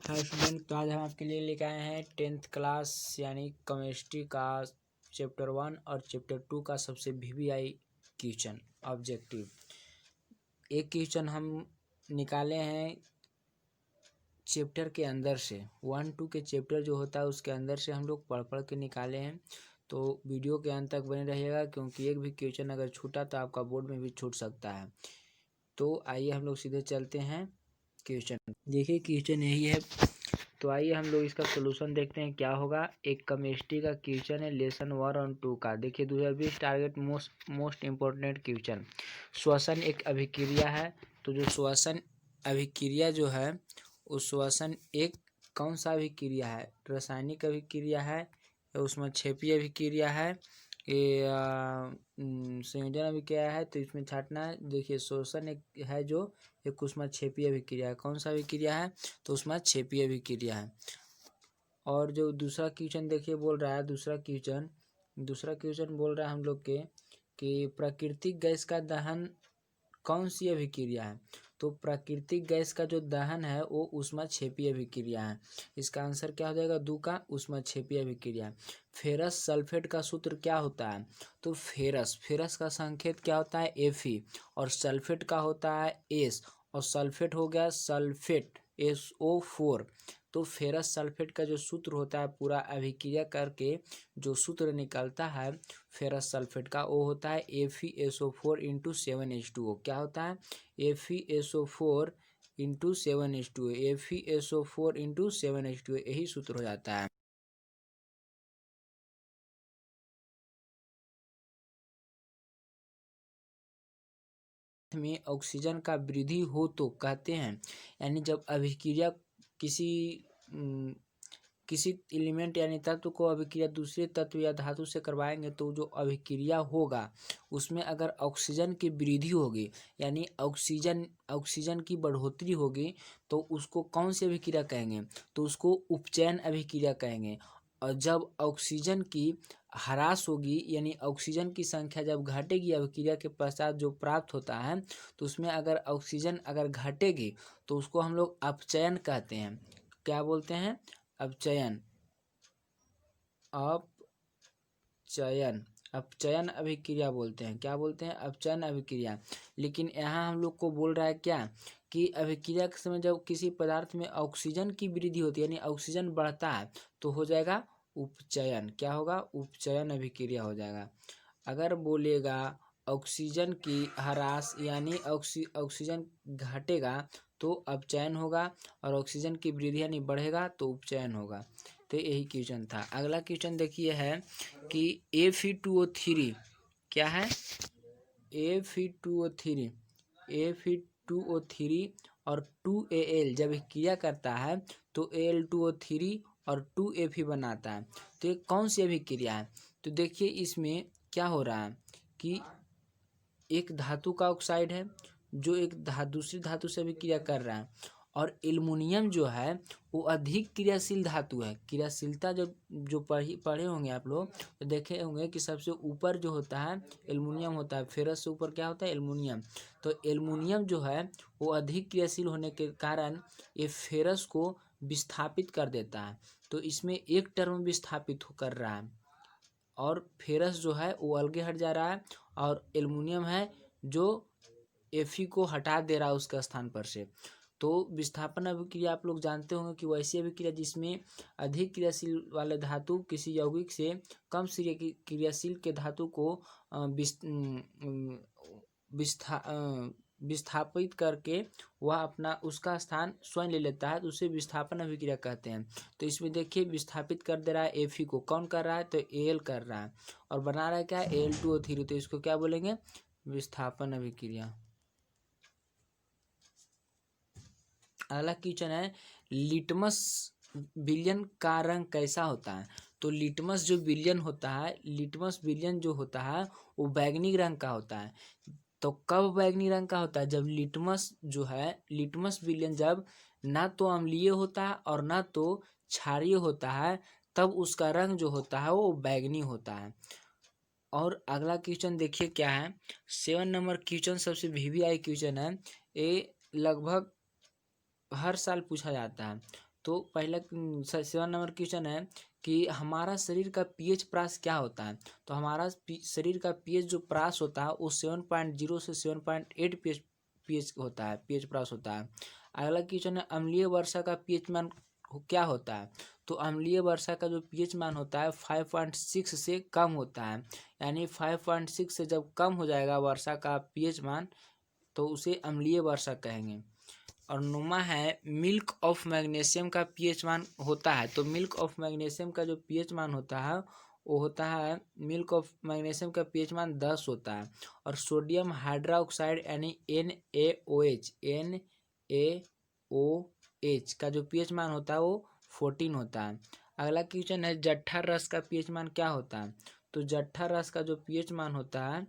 Hi student, तो आज हम आपके लिए लेकर आए हैं 10th क्लास यानी केमिस्ट्री का चैप्टर 1 और चैप्टर 2 का सबसे वीवीआई क्वेश्चन ऑब्जेक्टिव। एक क्वेश्चन हम निकाले हैं चैप्टर के अंदर से, 1-2 के चैप्टर जो होता है उसके अंदर से हम लोग पढ़ के निकाले हैं। तो वीडियो के अंत तक बने रहिएगा, क्योंकि एक भी क्वेश्चन अगर छूटा तो आपका बोर्ड में भी छूट सकता है। तो आइए हम लोग सीधे चलते हैं क्वेश्चन। देखिए क्वेश्चन यही है, तो आइए हम लोग इसका सोल्यूशन देखते हैं क्या होगा। एक केमिस्ट्री का क्वेश्चन है लेसन 1 और 2 का। देखिए 2020 टारगेट मोस्ट इम्पोर्टेंट क्वेश्चन। श्वसन एक अभिक्रिया है, तो जो श्वसन अभिक्रिया जो है उस श्वसन एक कौन सा अभिक्रिया है, रासायनिक अभिक्रिया है या उसमें क्षेपीय अभिक्रिया है, ये संयोजन अभिक्रिया है। तो इसमें छाटना है। देखिए श्वसन एक है जो एक ऊष्माक्षेपीय अभिक्रिया है। कौन सा अभिक्रिया है, तो ऊष्माक्षेपीय अभिक्रिया है। और जो दूसरा क्वेश्चन देखिए बोल रहा है, दूसरा क्वेश्चन बोल रहा है हम लोग के कि प्राकृतिक गैस का दहन कौन सी अभिक्रिया है। तो प्राकृतिक गैस का जो दहन है वो ऊष्माक्षेपीय अभिक्रिया है। इसका आंसर क्या हो जाएगा, 2 का ऊष्माक्षेपीय अभिक्रिया। फेरस सल्फेट का सूत्र क्या होता है, तो फेरस का संकेत क्या होता है, Fe, और सल्फेट का होता है S, और सल्फेट हो गया सल्फेट SO4। तो फेरस सल्फेट का जो सूत्र होता है पूरा अभिक्रिया करके जो सूत्र निकलता है फेरस सल्फेट का, वो होता है FeSO4 इंटू 7H2O। क्या होता है, FeSO4 into 7H2O, FeSO4 into 7H2O, यही सूत्र हो जाता है। में ऑक्सीजन का वृद्धि हो तो कहते हैं, यानी जब अभिक्रिया किसी एलिमेंट यानी तत्व को अभिक्रिया दूसरे तत्व या धातु से करवाएंगे तो जो अभिक्रिया होगा उसमें अगर ऑक्सीजन की वृद्धि होगी यानी ऑक्सीजन की बढ़ोतरी होगी तो उसको कौन सी अभिक्रिया कहेंगे, तो उसको उपचयन अभिक्रिया कहेंगे। और जब ऑक्सीजन की ह्रास होगी यानी ऑक्सीजन की संख्या जब घटेगी अभिक्रिया के पश्चात जो प्राप्त होता है, तो उसमें अगर ऑक्सीजन अगर घटेगी तो उसको हम लोग अपचयन कहते हैं। क्या बोलते हैं, अपचयन अपचयन अभिक्रिया बोलते हैं। क्या बोलते हैं, अपचयन अभिक्रिया। लेकिन यहाँ हम लोग को बोल रहा है क्या कि अभिक्रिया के समय जब किसी पदार्थ में ऑक्सीजन की वृद्धि होती है यानी ऑक्सीजन बढ़ता है तो हो जाएगा उपचयन। क्या होगा, उपचयन अभिक्रिया हो जाएगा। अगर बोलेगा ऑक्सीजन की ह्रास यानी ऑक्सीजन घटेगा तो अपचयन होगा, और ऑक्सीजन की वृद्धि यानी बढ़ेगा तो उपचयन होगा। तो यही क्वेश्चन था। अगला क्वेश्चन देखिए है कि Fe2O3 क्या है, Fe2O3 और 2Al जब क्रिया करता है तो Al2O3 और 2Fe बनाता है। तो ये कौन सी अभिक्रिया है, तो देखिए इसमें क्या हो रहा है कि एक धातु का ऑक्साइड है जो एक दूसरी धातु से भी क्रिया कर रहा है, और एल्युमिनियम जो है वो अधिक क्रियाशील धातु है। क्रियाशीलता जो पढ़े होंगे आप लोग तो देखे होंगे कि सबसे ऊपर जो होता है एल्युमिनियम होता है, फेरस से ऊपर क्या होता है, एल्युमिनियम। तो एल्युमिनियम जो है वो अधिक क्रियाशील होने के कारण ये फेरस को विस्थापित कर देता है। तो इसमें एक टर्म विस्थापित कर रहा है और फेरस जो है वो अलगे हट जा रहा है, और एल्युमिनियम है जो Fe को हटा दे रहा है उसके स्थान पर से। तो विस्थापन अभिक्रिया आप लोग जानते होंगे कि वैसी अभिक्रिया जिसमें अधिक क्रियाशील वाले धातु किसी यौगिक से कम क्रियाशील के धातु को विस्थापित करके वह अपना उसका स्थान स्वयं ले लेता है, तो उसे विस्थापन अभिक्रिया कहते हैं। तो इसमें देखिए विस्थापित कर दे रहा है Fe को, कौन कर रहा है, तो Al कर रहा है, और बना रहा है क्या, Al2O3। तो इसको क्या बोलेंगे, विस्थापन अभिक्रिया। अगला क्वेश्चन है लिटमस विलयन का रंग कैसा होता है। तो लिटमस विलयन जो होता है वो बैगनी रंग का होता है। तो कब बैगनी रंग का होता है, जब लिटमस विलयन जब ना तो अम्लीय होता है और ना तो क्षारीय होता है, तब उसका रंग जो होता है वो बैगनी होता है। और अगला क्वेश्चन देखिए क्या है, 7 नंबर क्वेश्चन सबसे वीवीआई क्वेश्चन है। ये लगभग हर साल पूछा जाता है। तो पहला 7 नंबर क्वेश्चन है कि हमारा शरीर का पीएच प्रास क्या होता है। तो हमारा शरीर का पीएच जो प्रास होता है वो 7.0 से 7.8 पीएच होता है, पीएच प्रास होता है। अगला क्वेश्चन है अम्लीय वर्षा का पीएच मान क्या होता है। तो अम्लीय वर्षा का जो पीएच मान होता है 5.6 से कम होता है, यानी 5.6 से जब कम हो जाएगा वर्षा का पीएच मान तो उसे अम्लीय वर्षा कहेंगे। और नुमा है मिल्क ऑफ मैग्नीशियम का पीएच मान होता है। तो मिल्क ऑफ मैग्नीशियम का जो पीएच मान होता है वो होता है, मिल्क ऑफ मैग्नीशियम का पीएच मान 10 होता है। और सोडियम हाइड्रोक्साइड यानी NaOH का जो पीएच मान होता है वो 14 होता है। अगला क्वेश्चन है जट्ठा रस का पीएच मान क्या होता है। तो जट्ठा रस का जो पीएच मान होता है,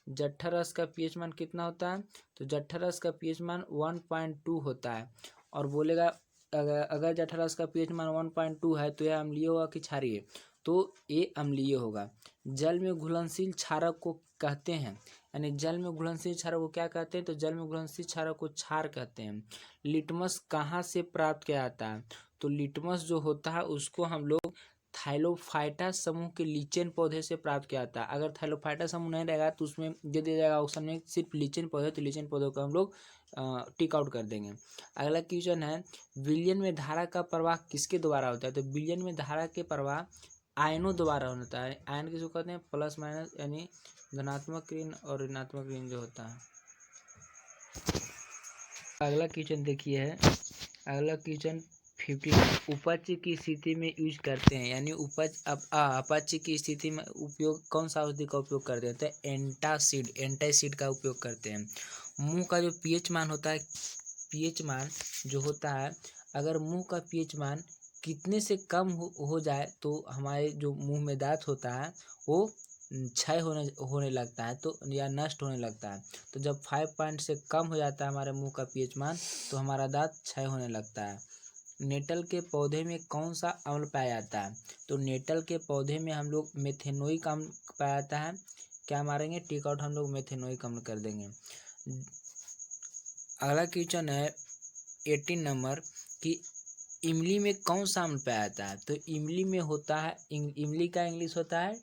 जट्ठा रस का पीएच मान कितना होता है। तो जट्ठा रस का पीएच मान 1.2 होता है। और बोलेगा अगर जट्ठा रस का पीएच मान 1.2 है तो यह अम्लीय होगा कि क्षारीय। तो ये अम्लीय होगा। जल में घुलनशील क्षारक को कहते हैं, यानी जल में घुलनशील क्षारक को क्या कहते हैं। तो जल में घुलनशील क्षारक को क्षार कहते हैं। लिटमस कहाँ से प्राप्त किया जाता है। तो लिटमस जो होता है उसको हम लोग थाइलोफाइटा समूह के लीचेन पौधे से प्राप्त किया जाता है। अगर थाइलोफाइटा समूह नहीं रहेगा तो उसमें दे दिया जाएगा ऑप्शन में सिर्फ लीचेन पौधे, तो लीचेन पौधों को हम लोग टिक आउट कर देंगे। अगला क्वेश्चन है विलयन में धारा का प्रवाह किसके द्वारा होता है। तो विलयन में धारा के प्रवाह आयनों द्वारा होता है। आयन किसको कहते हैं, प्लस माइनस, यानी धनात्मक ऋण और ऋणात्मक ऋण जो होता है। अगला क्वेश्चन देखिए है, अगला क्वेश्चन 15 उपज की स्थिति में यूज करते हैं, यानी अपच की स्थिति में उपयोग कौन सा औषधि का उपयोग करते हैं। तो एंटासिड का उपयोग करते हैं। मुंह का जो पीएच मान होता है, पीएच मान जो होता है, अगर मुंह का पीएच मान कितने से कम हो जाए तो हमारे जो मुंह में दांत होता है वो क्षय होने लगता है, तो या नष्ट होने लगता है। तो जब 5 पॉइंट से कम हो जाता है हमारे मुंह का पीएच मान तो हमारा दांत क्षय होने लगता है। नेटल के पौधे में कौन सा अम्ल पाया जाता है। तो नेटल के पौधे में हम लोग मेथेनोइक अम्ल पाया जाता है। क्या मारेंगे, टिक आउट हम लोग मेथेनोइक अम्ल कर देंगे। अगला क्वेश्चन है 18 नंबर कि इमली में कौन सा अम्ल पाया जाता है। तो इमली में होता है, इमली का इंग्लिश होता है,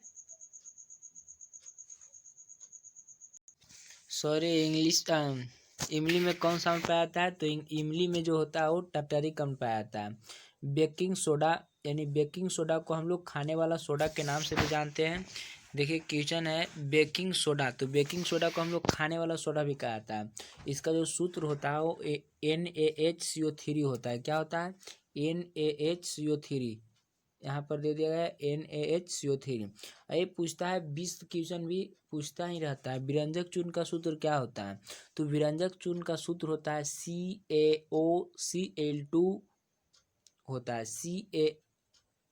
इमली में कौन सा अम्ल पाया जाता है। तो इमली में जो होता है वो टर्टरिक अम्ल पाया जाता है। बेकिंग सोडा, यानी बेकिंग सोडा को हम लोग खाने वाला सोडा के नाम से भी जानते हैं। देखिए क्वेश्चन है बेकिंग सोडा, तो बेकिंग सोडा को हम लोग खाने वाला सोडा भी कहा जाता है। इसका जो सूत्र होता है वो NaHCO3 होता है। क्या होता है, NaHCO3, यहाँ पर दे दिया गया है NaHCO3। ये पूछता है 20 क्वेश्चन भी पूछता ही रहता है। विरंजक चूर्ण का सूत्र क्या होता है। तो विरंजक चूर्ण का सूत्र होता है CaOCl2 होता है,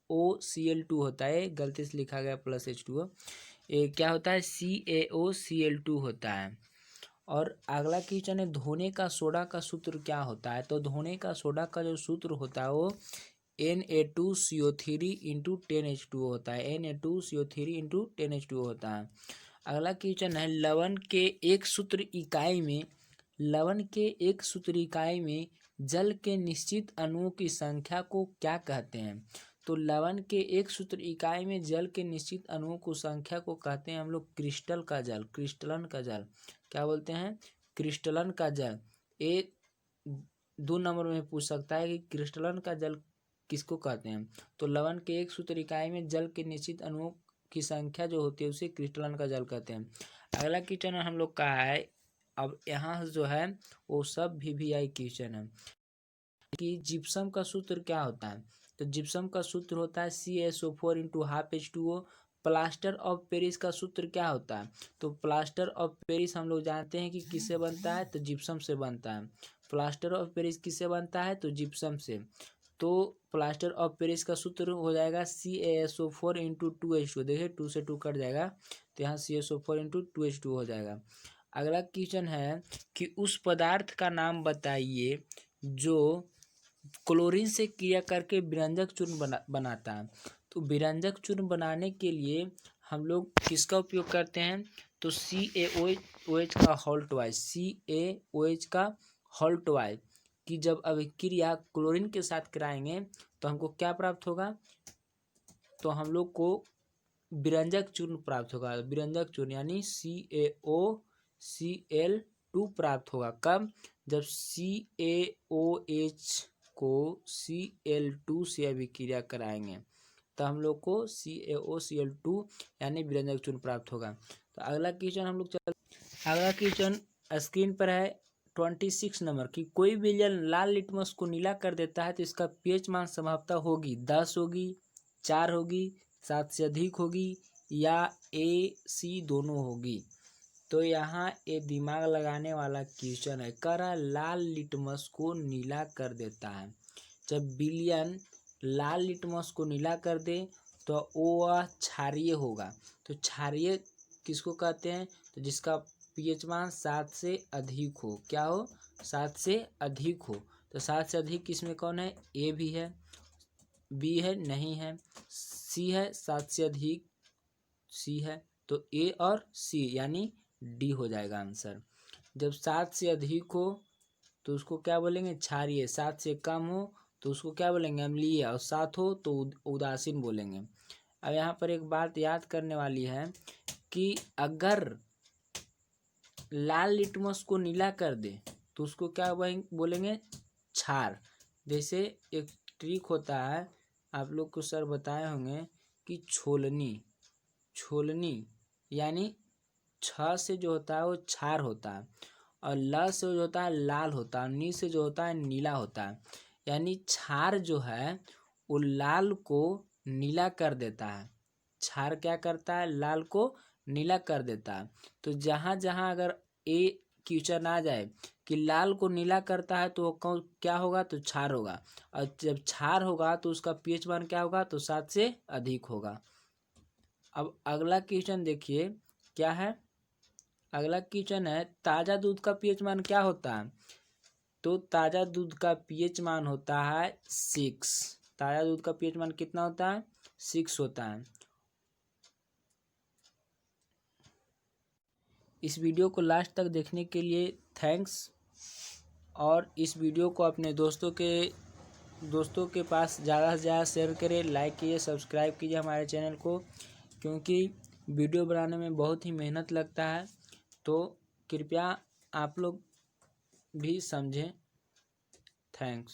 CaOCl2 होता है, गलती से लिखा गया प्लस H2O। ये क्या होता है, CaOCl2 होता है। और अगला क्वेश्चन है धोने का सोडा का सूत्र क्या होता है। तो धोने का सोडा का जो सूत्र होता है वो Na2CO3 इंटू 10H2O होता है, Na2CO3 इंटू 10H2O होता है। अगला क्वेश्चन है लवण के एक सूत्र इकाई में जल के निश्चित अणुओं की संख्या को क्या कहते हैं। तो लवण के एक सूत्र इकाई में जल के निश्चित अणुओं को संख्या को कहते हैं हम लोग क्रिस्टलन का जल। क्या बोलते हैं, क्रिस्टलन का जल। ये 2 नंबर में पूछ सकता है कि क्रिस्टलन का जल किसको कहते हैं। तो लवण के एक सूत्र इकाई में जल के निश्चित अणुओं की संख्या जो होती है उसे क्रिस्टलन का जल कहते हैं। अगला क्वेश्चन हम लोग का है, अब यहाँ जो है वो सब VVI क्वेश्चन है कि जिप्सम का सूत्र क्या होता है। तो जिप्सम का सूत्र होता है CaSO4 into half H2O। Plaster of Paris का सूत्र क्या होता है। तो प्लास्टर ऑफ पेरिस हम लोग जानते हैं कि किससे बनता है, तो जिप्सम से बनता है। प्लास्टर ऑफ पेरिस किससे बनता है, तो जिप्सम से। तो प्लास्टर ऑफ पेरिस का सूत्र हो जाएगा CaSO4 इंटू 2H2। देखिए 2 से 2 कट जाएगा तो यहाँ CaSO4 इंटू 2H2 हो जाएगा। अगला क्वेश्चन है कि उस पदार्थ का नाम बताइए जो क्लोरीन से क्रिया करके विरंजक चूर्ण बनाता है। तो विरंजक चूर्ण बनाने के लिए हम लोग किसका उपयोग करते हैं। तो CaOH का होल्ट वाइज, CaOH का होल्ट वाइज। कि जब अभिक्रिया क्लोरीन के साथ कराएंगे तो हमको क्या प्राप्त होगा, तो हम लोग को विरंजक चूर्ण प्राप्त होगा। विरंजक चूर्ण यानी CaOCl2 प्राप्त होगा। कब, जब CaOH को Cl2 से अभिक्रिया कराएंगे तो हम लोग को CaOCl2 यानी विरंजक चूर्ण प्राप्त होगा। तो अगला क्वेश्चन हम लोग अगला क्वेश्चन स्क्रीन पर है 26 नंबर की, कोई विलयन लाल लिटमस को नीला कर देता है तो इसका पीएच मान संभवतः होगी 10 होगी, 4 होगी, 7 से अधिक होगी या AC दोनों होगी। तो यहाँ ये दिमाग लगाने वाला क्वेश्चन है। कह रहा है लाल लिटमस को नीला कर देता है। जब विलयन लाल लिटमस को नीला कर दे तो वह क्षारीय होगा। तो क्षारीय किसको कहते हैं, तो जिसका पीएच मान 7 से अधिक हो। क्या हो, 7 से अधिक हो। तो 7 से अधिक किसमें कौन है, ए भी है, बी है, नहीं है, सी है, 7 से अधिक सी है। तो ए और सी यानी डी हो जाएगा आंसर। जब 7 से अधिक हो तो उसको क्या बोलेंगे, क्षारीय। 7 से कम हो तो उसको क्या बोलेंगे, अम्लीय। और 7 हो तो उदासीन बोलेंगे। अब यहाँ पर एक बात याद करने वाली है कि अगर लाल लिटमस को नीला कर दे तो उसको क्या बोलेंगे, क्षार। जैसे एक ट्रिक होता है, आप लोग को सर बताए होंगे कि छोलनी यानी छ से जो होता है वो क्षार होता है, और ल से जो होता है लाल होता है, नी से जो होता है नीला होता है। यानी क्षार जो है वो लाल को नीला कर देता है। क्षार क्या करता है, लाल को नीला कर देता है। तो जहाँ जहाँ अगर ए क्वेश्चन आ जाए कि लाल को नीला करता है तो वो क्या होगा, तो क्षार होगा। और जब क्षार होगा तो उसका पीएच मान क्या होगा, तो 7 से अधिक होगा। अब अगला क्वेश्चन देखिए क्या है। अगला क्वेश्चन है ताज़ा दूध का पीएच मान क्या होता है। तो ताज़ा दूध का पीएच मान होता है 6। ताज़ा दूध का पीएच मान कितना होता है, 6 होता है। इस वीडियो को लास्ट तक देखने के लिए थैंक्स। और इस वीडियो को अपने दोस्तों के पास ज़्यादा से ज़्यादा शेयर करें, लाइक कीजिए, सब्सक्राइब कीजिए हमारे चैनल को, क्योंकि वीडियो बनाने में बहुत ही मेहनत लगता है। तो कृपया आप लोग भी समझें। थैंक्स।